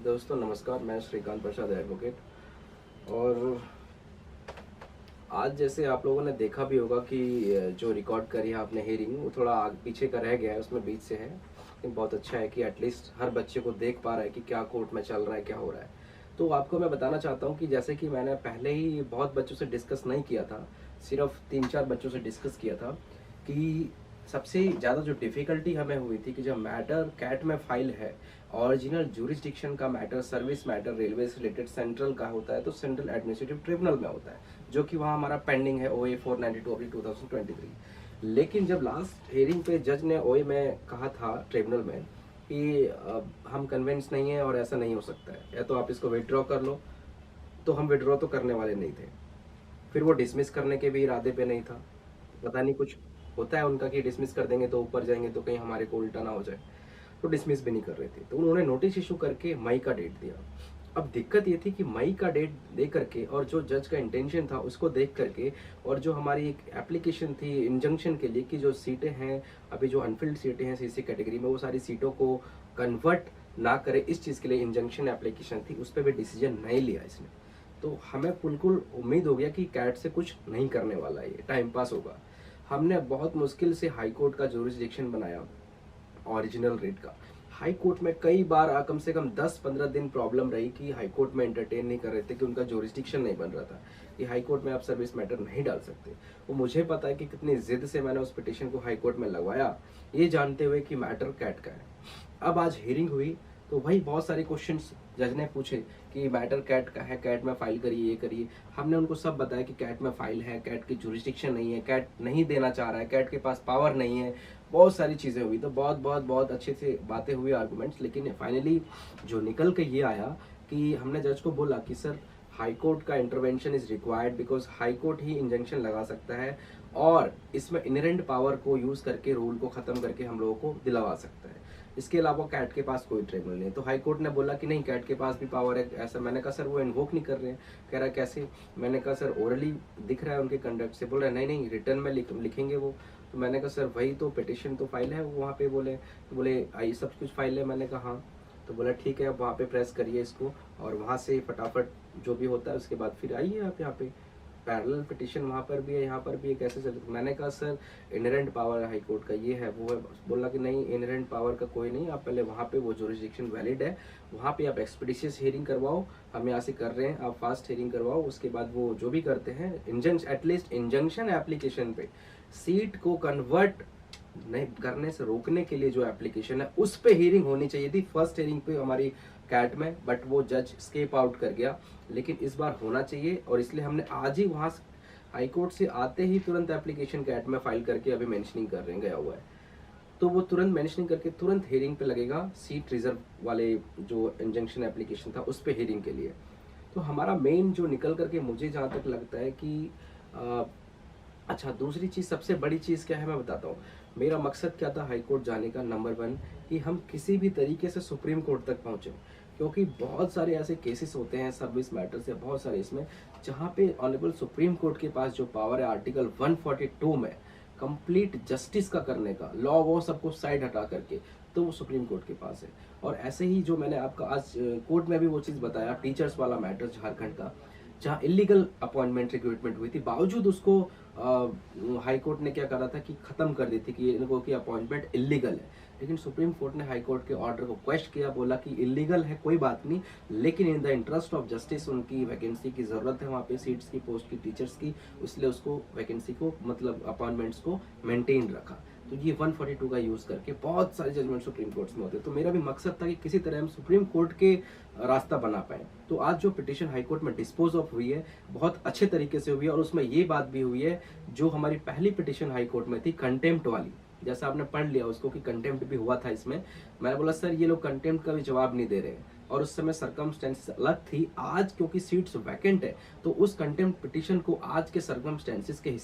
दोस्तों नमस्कार, मैं श्रीकांत प्रसाद एडवोकेट। और आज जैसे आप लोगों ने देखा भी होगा कि जो रिकॉर्ड करी है आपने हियरिंग, वो थोड़ा आगे पीछे का रह गया है, उसमें बीच से है। लेकिन बहुत अच्छा है कि एटलीस्ट हर बच्चे को देख पा रहा है कि क्या कोर्ट में चल रहा है, क्या हो रहा है। तो आपको मैं बताना चाहता हूँ कि जैसे कि मैंने पहले ही बहुत बच्चों से डिस्कस नहीं किया था, सिर्फ 3-4 बच्चों से डिस्कस किया था कि सबसे ज़्यादा जो डिफ़िकल्टी हमें हुई थी कि जब मैटर कैट में फाइल है, ओरिजिनल जुरिस्डिक्शन का मैटर, सर्विस मैटर रेलवे से रिलेटेड सेंट्रल का होता है तो सेंट्रल एडमिनिस्ट्रेटिव ट्रिब्यूनल में होता है, जो कि वहाँ हमारा पेंडिंग है OA 492/2023। लेकिन जब लास्ट हियरिंग पे जज ने OA में कहा था ट्रिब्यूनल में कि हम कन्विंस नहीं है और ऐसा नहीं हो सकता है, या तो आप इसको विड्रॉ कर लो, तो हम विड्रॉ तो करने वाले नहीं थे। फिर वो डिसमिस करने के भी इरादे पे नहीं था। पता नहीं कुछ होता है उनका कि डिसमिस कर देंगे तो ऊपर जाएंगे तो कहीं हमारे को उल्टा ना हो जाए, तो डिसमिस भी नहीं कर रहे थे। तो उन्होंने नोटिस इशू करके मई का डेट दिया। अब दिक्कत ये थी कि मई का डेट दे करके और जो जज का इंटेंशन था उसको देख करके, और जो हमारी एक एप्लीकेशन थी इंजंक्शन के लिए कि जो सीटें हैं अभी, जो अनफिल्ड सीटें हैं CC कैटेगरी में, वो सारी सीटों को कन्वर्ट ना करे, इस चीज़ के लिए इंजंक्शन एप्लीकेशन थी, उस पर भी डिसीजन नहीं लिया इसने। तो हमें बिल्कुल उम्मीद हो गया कि कैट से कुछ नहीं करने वाला है, ये टाइम पास होगा। हमने बहुत मुश्किल से हाई कोर्ट का जुरिस्डिक्शन बनाया, ओरिजिनल रेट का। हाई कोर्ट में कई बार कम से कम 10-15 दिन प्रॉब्लम रही कि हाई कोर्ट में एंटरटेन नहीं कर रहे थे, कि उनका जुरिस्डिक्शन नहीं बन रहा था कि हाई कोर्ट में आप सर्विस मैटर नहीं डाल सकते। वो मुझे पता है कि कितनी जिद से मैंने उस पिटिशन को हाई कोर्ट में लगवाया, ये जानते हुए कि मैटर कैट का है। अब आज हियरिंग हुई तो वही बहुत सारे क्वेश्चंस जज ने पूछे कि मैटर कैट का है, कैट में फाइल करिए, ये करिए। हमने उनको सब बताया कि कैट में फाइल है, कैट की जुरिस्डिक्शन नहीं है, कैट नहीं देना चाह रहा है, कैट के पास पावर नहीं है, बहुत सारी चीज़ें हुई। तो बहुत बहुत बहुत अच्छे से बातें हुई, आर्गूमेंट्स। लेकिन फाइनली जो निकल के ये आया कि हमने जज को बोला कि सर, हाई कोर्ट का intervention is required because high court he injunction लगा सकता है और इसमें इनहेरेंट पावर को यूज करके रूल को खत्म करके हम लोगों को दिलवा सकता है। इसके अलावा कैट के पास कोई ट्रिब्यूनल नहीं है। तो हाई कोर्ट ने बोला कि नहीं, कैट के पास भी पावर है ऐसा। मैंने कहा सर वो इन्वोक नहीं कर रहे हैं। कह रहा कैसे? मैंने कहा सर ओरली दिख रहा है उनके कंडक्ट से। बोल रहा है नहीं नहीं, रिटर्न में लिखेंगे वो। तो मैंने कहा सर वही तो पिटिशन तो फाइल है वो वहाँ पे। बोले तो बोले आई सब कुछ फाइल है। मैंने कहा हाँ। तो बोला ठीक है, अब वहाँ पे प्रेस करिए इसको और वहाँ से फटाफट जो भी होता है उसके बाद फिर आइए आप यहाँ पे। पैरेलल पिटिशन वहाँ पर भी है, यहाँ पर भी है, कैसे चल? मैंने कहा sir inherent power high court का ये है वो है। बोला कि नहीं, इनहेरेंट पावर का कोई नहीं, आप पहले वहाँ पे वो जुरिस्डिक्शन वैलिड है, वहाँ पे आप एक्सपीडिशियस हियरिंग करवाओ। हम यहाँ से कर रहे हैं, आप फास्ट हियरिंग करवाओ। उसके बाद वो जो भी करते हैं एटलीस्ट इंजंक्शन एप्लीकेशन पे सीट को कन्वर्ट नहीं करने से रोकने के लिए जो एप्लीकेशन है उस पे हियरिंग होनी चाहिए थी फर्स्ट हियरिंग पे हमारी कैट में, बट वो जज स्केप आउट कर गया। लेकिन इस बार होना चाहिए और इसलिए हमने आज ही वहाँ हाई कोर्ट से आते ही तुरंत एप्लीकेशन कैट में फाइल करके अभी मेंशनिंग कर रहे हैं, गया हुआ है। तो वो तुरंत मेंशनिंग करके तुरंत हियरिंग पे लगेगा, सीट रिजर्व वाले जो इंजंक्शन एप्लीकेशन था उस पे हियरिंग के लिए। तो हमारा मेन जो निकल करके मुझे जहाँ तक लगता है कि अच्छा, दूसरी चीज़, सबसे बड़ी चीज़ क्या है मैं बताता हूँ। मेरा मकसद क्या था हाई कोर्ट जाने का? नंबर 1 कि हम किसी भी तरीके से सुप्रीम कोर्ट तक पहुँचे, क्योंकि बहुत सारे ऐसे केसेस होते हैं सर्विस मैटर से, बहुत सारे इसमें, जहाँ पे ऑनरेबल सुप्रीम कोर्ट के पास जो पावर है आर्टिकल 142 में कंप्लीट जस्टिस का करने का, लॉ वो सबको साइड हटा करके, तो वो सुप्रीम कोर्ट के पास है। और ऐसे ही जो मैंने आपका आज कोर्ट में भी वो चीज़ बताया, टीचर्स वाला मैटर झारखंड का, जहाँ इलीगल अपॉइंटमेंट रिक्रूटमेंट हुई थी, बावजूद उसको हाई कोर्ट ने क्या करा था कि खत्म कर दी थी कि इनको की अपॉइंटमेंट इलीगल है। लेकिन सुप्रीम कोर्ट ने हाई कोर्ट के ऑर्डर को क्वेश्चन किया, बोला कि इलीगल है कोई बात नहीं, लेकिन in the interest of justice उनकी वैकेंसी की जरूरत है, वहाँ पे सीट्स की, पोस्ट की, टीचर्स की, इसलिए उसको वैकेंसी को मतलब अपॉइंटमेंट्स को मेंटेन रखा। तो ये 142 का यूज करके बहुत सारे जजमेंट सुप्रीम कोर्ट में होते हैं। तो मेरा भी मकसद था कि किसी तरह हम सुप्रीम कोर्ट के रास्ता बना पाए। तो आज जो पिटिशन हाई कोर्ट में डिस्पोज ऑफ हुई है बहुत अच्छे तरीके से हुई है, और उसमें ये बात भी हुई है जो हमारी पहली पिटिशन हाई कोर्ट में थी कंटेम्प्ट वाली, जैसा आपने पढ़ लिया उसको कि कंटेम्प्ट भी हुआ था इसमें। मैंने बोला सर ये लोग कंटेम्प्ट का भी जवाब नहीं दे रहे हैं, और उस समय सर्कमस्टेंसेस अलग थी। आज क्योंकि सीट्स वैकेंट है तो उस कंटेम्प्ट पिटिशन को आज के सर्कमस्टेंसेस के हिसाब